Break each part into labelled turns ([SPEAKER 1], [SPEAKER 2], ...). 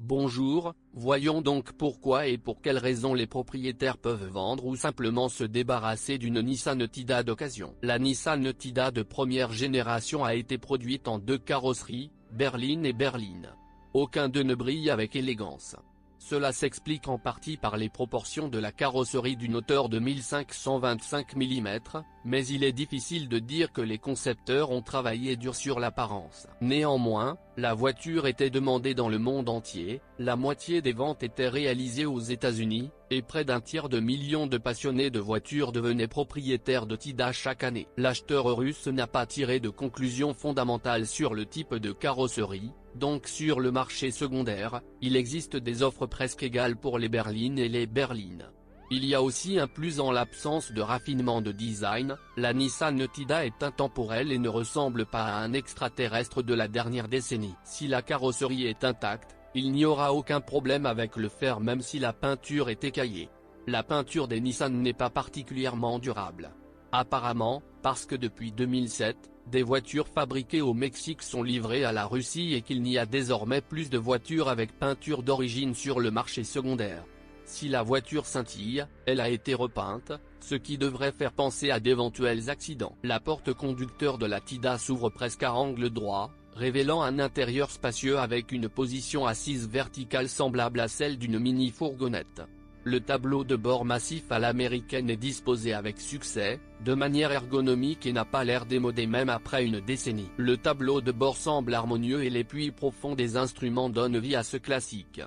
[SPEAKER 1] Bonjour, voyons donc pourquoi et pour quelles raisons les propriétaires peuvent vendre ou simplement se débarrasser d'une Nissan Tiida d'occasion. La Nissan Tiida de première génération a été produite en deux carrosseries, berline et berline. Aucun d'eux ne brille avec élégance. Cela s'explique en partie par les proportions de la carrosserie d'une hauteur de 1525 mm, mais il est difficile de dire que les concepteurs ont travaillé dur sur l'apparence. Néanmoins, la voiture était demandée dans le monde entier, la moitié des ventes étaient réalisées aux États-Unis, et près d'un tiers de millions de passionnés de voitures devenaient propriétaires de Tiida chaque année. L'acheteur russe n'a pas tiré de conclusion fondamentale sur le type de carrosserie, donc sur le marché secondaire, il existe des offres presque égales pour les berlines et les berlines. Il y a aussi un plus en l'absence de raffinement de design, la Nissan Tiida est intemporelle et ne ressemble pas à un extraterrestre de la dernière décennie. Si la carrosserie est intacte, il n'y aura aucun problème avec le fer même si la peinture est écaillée. La peinture des Nissan n'est pas particulièrement durable. Apparemment, parce que depuis 2007, des voitures fabriquées au Mexique sont livrées à la Russie et qu'il n'y a désormais plus de voitures avec peinture d'origine sur le marché secondaire. Si la voiture scintille, elle a été repeinte, ce qui devrait faire penser à d'éventuels accidents. La porte conducteur de la Tiida s'ouvre presque à angle droit, révélant un intérieur spacieux avec une position assise verticale semblable à celle d'une mini-fourgonnette. Le tableau de bord massif à l'américaine est disposé avec succès, de manière ergonomique et n'a pas l'air démodé même après une décennie. Le tableau de bord semble harmonieux et les puits profonds des instruments donnent vie à ce classique.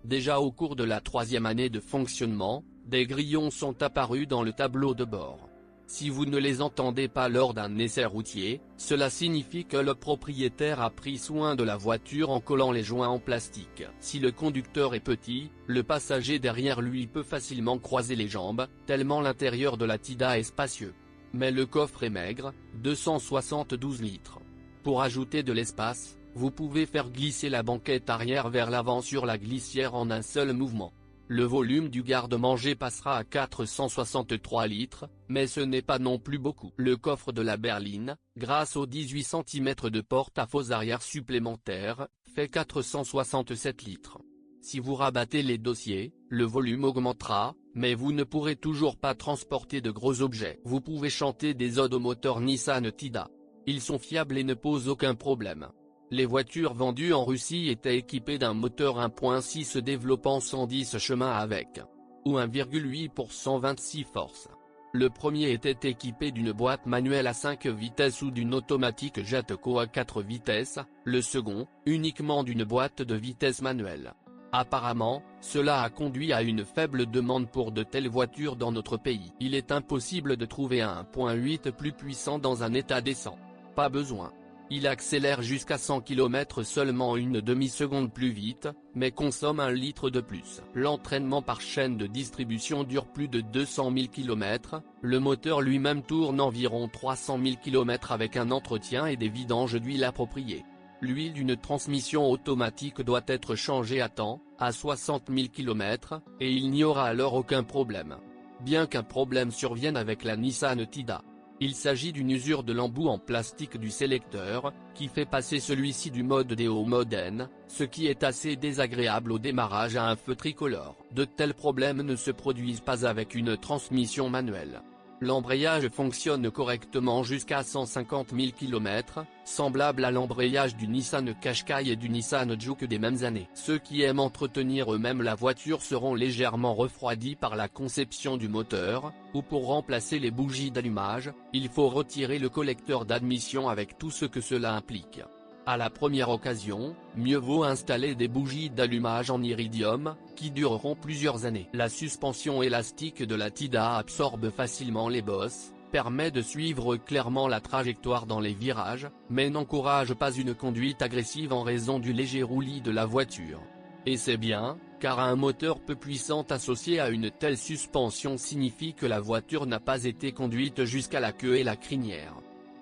[SPEAKER 1] Déjà au cours de la troisième année de fonctionnement, des grillons sont apparus dans le tableau de bord. Si vous ne les entendez pas lors d'un essai routier, cela signifie que le propriétaire a pris soin de la voiture en collant les joints en plastique. Si le conducteur est petit, le passager derrière lui peut facilement croiser les jambes, tellement l'intérieur de la Tiida est spacieux. Mais le coffre est maigre, 272 litres. Pour ajouter de l'espace, vous pouvez faire glisser la banquette arrière vers l'avant sur la glissière en un seul mouvement. Le volume du garde-manger passera à 463 litres, mais ce n'est pas non plus beaucoup. Le coffre de la berline, grâce aux 18 cm de porte-à-faux arrière supplémentaires, fait 467 litres. Si vous rabattez les dossiers, le volume augmentera, mais vous ne pourrez toujours pas transporter de gros objets. Vous pouvez chanter des odes au moteur Nissan Tiida. Ils sont fiables et ne posent aucun problème. Les voitures vendues en Russie étaient équipées d'un moteur 1.6 développant 110 chemins avec, ou 1,8 pour 126 forces. Le premier était équipé d'une boîte manuelle à 5 vitesses ou d'une automatique Jatco à 4 vitesses, le second, uniquement d'une boîte de vitesse manuelle. Apparemment, cela a conduit à une faible demande pour de telles voitures dans notre pays. Il est impossible de trouver un 1.8 plus puissant dans un état décent. Pas besoin. Il accélère jusqu'à 100 km seulement une demi-seconde plus vite, mais consomme 1 litre de plus. L'entraînement par chaîne de distribution dure plus de 200 000 km, le moteur lui-même tourne environ 300 000 km avec un entretien et des vidanges d'huile appropriées. L'huile d'une transmission automatique doit être changée à temps, à 60 000 km, et il n'y aura alors aucun problème. Bien qu'un problème survienne avec la Nissan Tiida. Il s'agit d'une usure de l'embout en plastique du sélecteur, qui fait passer celui-ci du mode D au mode N, ce qui est assez désagréable au démarrage à un feu tricolore. De tels problèmes ne se produisent pas avec une transmission manuelle. L'embrayage fonctionne correctement jusqu'à 150 000 km, semblable à l'embrayage du Nissan Qashqai et du Nissan Juke des mêmes années. Ceux qui aiment entretenir eux-mêmes la voiture seront légèrement refroidis par la conception du moteur, ou pour remplacer les bougies d'allumage, il faut retirer le collecteur d'admission avec tout ce que cela implique. À la première occasion, mieux vaut installer des bougies d'allumage en iridium, qui dureront plusieurs années. La suspension élastique de la Tiida absorbe facilement les bosses, permet de suivre clairement la trajectoire dans les virages, mais n'encourage pas une conduite agressive en raison du léger roulis de la voiture. Et c'est bien, car un moteur peu puissant associé à une telle suspension signifie que la voiture n'a pas été conduite jusqu'à la queue et la crinière.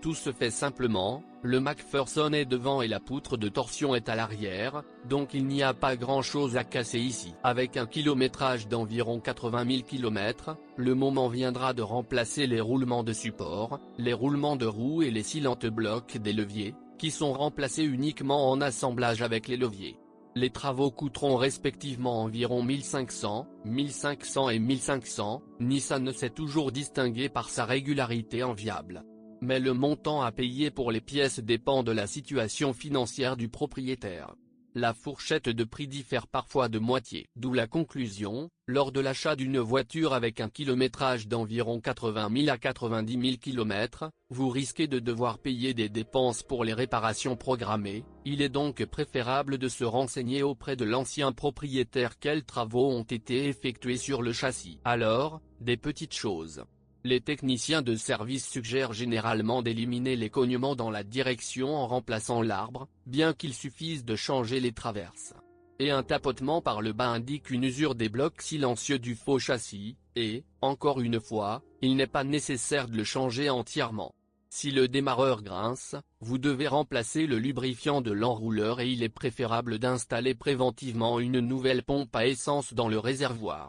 [SPEAKER 1] Tout se fait simplement, le MacPherson est devant et la poutre de torsion est à l'arrière, donc il n'y a pas grand-chose à casser ici. Avec un kilométrage d'environ 80 000 km, le moment viendra de remplacer les roulements de support, les roulements de roues et les cylindres blocs des leviers, qui sont remplacés uniquement en assemblage avec les leviers. Les travaux coûteront respectivement environ 1500, 1500 et 1500, Nissan s'est toujours distingué par sa régularité enviable. Mais le montant à payer pour les pièces dépend de la situation financière du propriétaire. La fourchette de prix diffère parfois de moitié. D'où la conclusion, lors de l'achat d'une voiture avec un kilométrage d'environ 80 000 à 90 000 km, vous risquez de devoir payer des dépenses pour les réparations programmées. Il est donc préférable de se renseigner auprès de l'ancien propriétaire quels travaux ont été effectués sur le châssis. Alors, des petites choses. Les techniciens de service suggèrent généralement d'éliminer les cognements dans la direction en remplaçant l'arbre, bien qu'il suffise de changer les traverses. Et un tapotement par le bas indique une usure des blocs silencieux du faux châssis, et, encore une fois, il n'est pas nécessaire de le changer entièrement. Si le démarreur grince, vous devez remplacer le lubrifiant de l'enrouleur et il est préférable d'installer préventivement une nouvelle pompe à essence dans le réservoir.